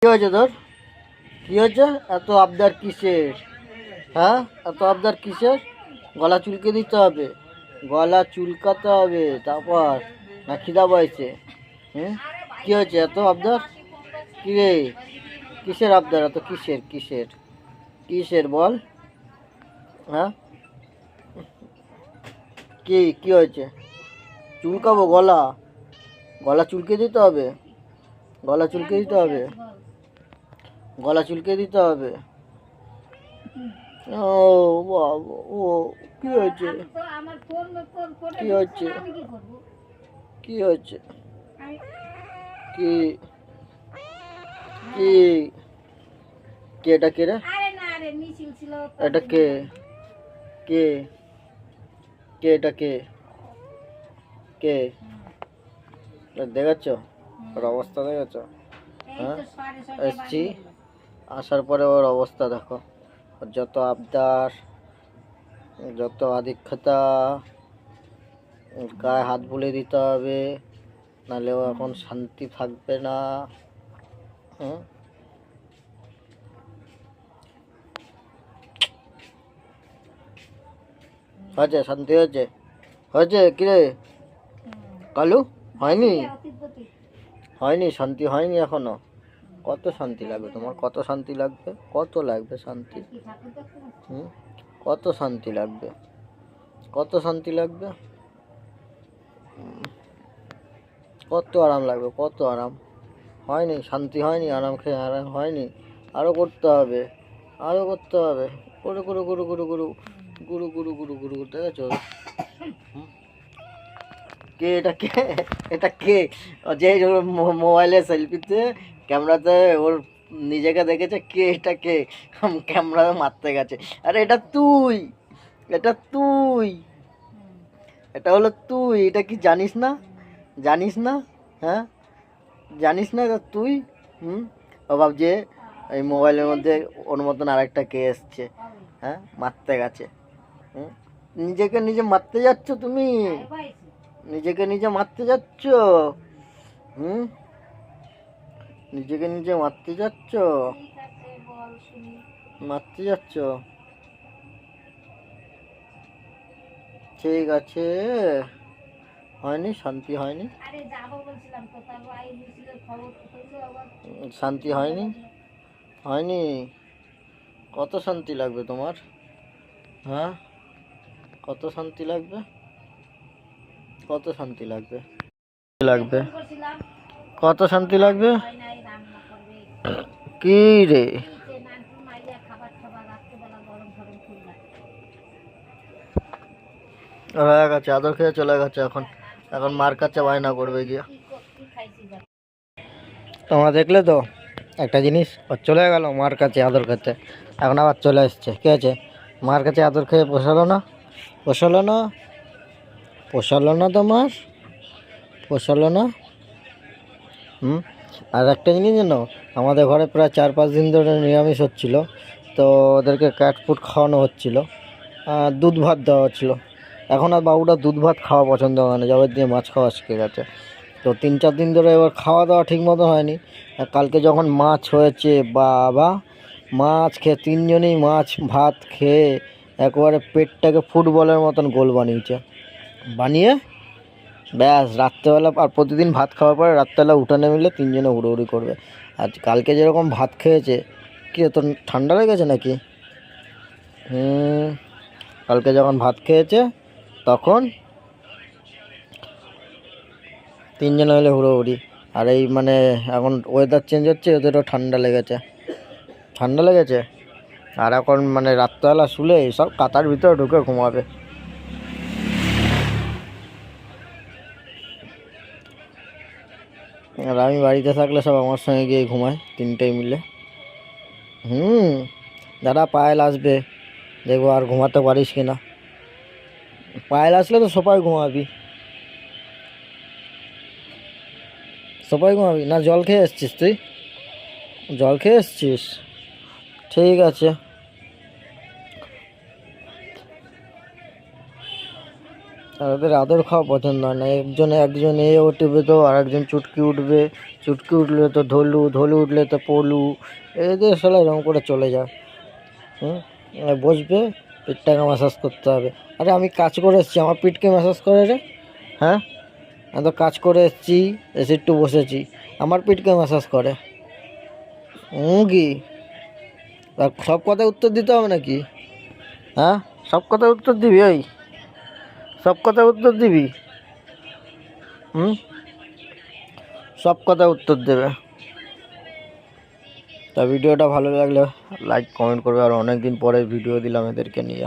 কি হয়েছে তোর? কি হয়েছে? এত আবদার কিসের? হ্যাঁ, এত আবদার কিসের? গলা চুলকে দিতে হবে, গলা চুলকাতে হবে তারপর না খিদা পাইছে? হুম, কি হয়েছে এত আবদার? কি রে, কিসের আবদার এত? কিসের কিসের কিসের বল? হ্যাঁ, কি কি হয়েছে? চুলকাবো গলা? গলা চুলকে দিতে হবে, গলা চুলকে দিতে হবে, গলা চুলকে দিতে হবে। ও বাবা, ও কি হয়েছে? কি হয়েছে? কি হয়েছে? কি কি কে? এটা কে রে? এটা কে? কে কে এটা কে? কে? দেখাচ্ছ ওর অবস্থা? দেখাচ্ছ? হ্যাঁ, এসছি, আসার পরে ওর অবস্থা দেখো। ওর যত আবদার, যত আধিক্যতা, গায়ে হাত বুলিয়ে দিতে হবে, নাহলে ও এখন শান্তি থাকবে না। হুম, হয়েছে? শান্তি হয়েছে? হয়েছে কিরে কালু? হয়নি? হয়নি? শান্তি হয়নি এখনো? কত শান্তি লাগবে তোমার? কত শান্তি লাগবে? কত লাগবে শান্তি? হুম, কত শান্তি লাগবে? কত শান্তি লাগবে? কত আরাম লাগবে? কত আরাম? হয়নি? শান্তি হয়নি? আরাম খেয়ে আরাম হয়নি? আরো করতে হবে, আরো করতে হবে। গুরু গুরু গুরু গুরু গুরু গুরু গুরু গুরু গুরু গুরু, দেখেছো? কে এটা? কে এটা? কে? ও যে মোবাইলে সেলফিতে, ক্যামেরাতে ওর নিজেকে দেখেছে, কে এটা? কে ক্যামেরা মারতে গেছে? আরে এটা তুই, এটা তুই, এটা হলো তুই। এটা কি জানিস না? জানিস না? হ্যাঁ, জানিস না এটা তুই? হুম, ও ভাবছে এই মোবাইলের মধ্যে ওর মতন আরেকটা কে এসছে, হ্যাঁ, মারতে গেছে। হুম, নিজেকে নিজে মারতে যাচ্ছ তুমি, নিজেকে নিজে মারতে যাচ্ছ। হুম, নিজেকে নিজে মারতে যাচ্ছ, মারতে যাচ্ছ। ঠিক আছে, হয়নি? শান্তি হয়নি? শান্তি হয়নি? হয়নি? কত শান্তি লাগবে তোমার? হ্যাঁ, কত শান্তি লাগবে? কত শান্তি লাগবে? লাগবে? কত শান্তি লাগবে? কি রে? হয়ে গেছে, আদর খেয়ে চলে গেছে। এখন এখন মার কাছে বায়না করবে গিয়ে। তোমরা দেখলে তো একটা জিনিস, ও চলে গেল মার কাছে আদর খেতে, এখন আবার চলে এসছে। কে আছে? মার কাছে আদর খেয়ে পোষালো না? পোষালো না? পোষালো না তোমার? পোষালো না? হুম, আর একটা জিনিস জানো, আমাদের ঘরে প্রায় 4-5 দিন ধরে নিরামিষ হচ্ছিলো। তো ওদেরকে ক্যাট ফুড খাওয়ানো হচ্ছিলো, দুধ ভাত দেওয়া হচ্ছিলো। এখন আর বাবুটা দুধ ভাত খাওয়া পছন্দ হয় না, জবের দিয়ে মাছ খাওয়া শিখে গেছে। তো 3-4 দিন ধরে এবার খাওয়া দাওয়া ঠিক মতো হয়নি। আর কালকে যখন মাছ হয়েছে, বাবা, মাছ খেয়ে 3জনেই মাছ ভাত খেয়ে একেবারে পেটটাকে ফুটবলের মতন গোল বানিয়েছে। বানিয়ে ব্যাস রাত্রেবেলা, আর প্রতিদিন ভাত খাওয়ার পরে রাত্রেবেলা উঠানে মিলে 3জনে উড়োউড়ি করবে। আর কালকে যেরকম ভাত খেয়েছে, কি তোর ঠান্ডা লেগেছে নাকি? কালকে যখন ভাত খেয়েছে তখন 3জনে মিলে হুড়োহুড়ি। আর এই মানে এখন ওয়েদার চেঞ্জ হচ্ছে, ওদেরও ঠান্ডা লেগেছে, ঠান্ডা লেগেছে। আর এখন মানে রাত্রেবেলা শুলে সব কাতার ভিতরে ঢুকে ঘুমাবে। আর আমি বাড়িতে থাকলে সব আমার সঙ্গে গিয়ে ঘুমায় 3টেই মিলে। দাদা পায়েল আসবে, দেখবো আর ঘুমাতে পারিস কি না। পায়েল আসলে তো সবাই ঘুমাবি, সবাই ঘুমাবি না? জল খেয়ে এসছিস তুই? জল খেয়ে এসছিস? ঠিক আছে। আর ওদের আদর খাওয়া পছন্দ হয় না। একজন এ উঠবে তো আর একজন চুটকি উঠবে, চুটকি উঠলে তো ধলু, ধলু উঠলে তো পলু, এদের সবাই এরকম করে চলে যায়। আর বসবে, পিঠটাকে ম্যাসাজ করতে হবে। আরে আমি কাজ করে এসেছি, আমার পিঠকে ম্যাসাজ করে রে? হ্যাঁ, আমি তো কাজ করে এসেছি, এসে একটু বসেছি, আমার পিঠকে ম্যাসাজ করে? কি আর সব কথায় উত্তর দিতে হবে নাকি? হ্যাঁ, সব কথায় উত্তর দিবি? ওই সব কথায় উত্তর দিবি? হুম, সব কথায় উত্তর দেবে। তা ভিডিওটা ভালো লাগলে লাইক কমেন্ট করবে। আর অনেক দিন পরে ভিডিও দিলাম এদেরকে নিয়ে।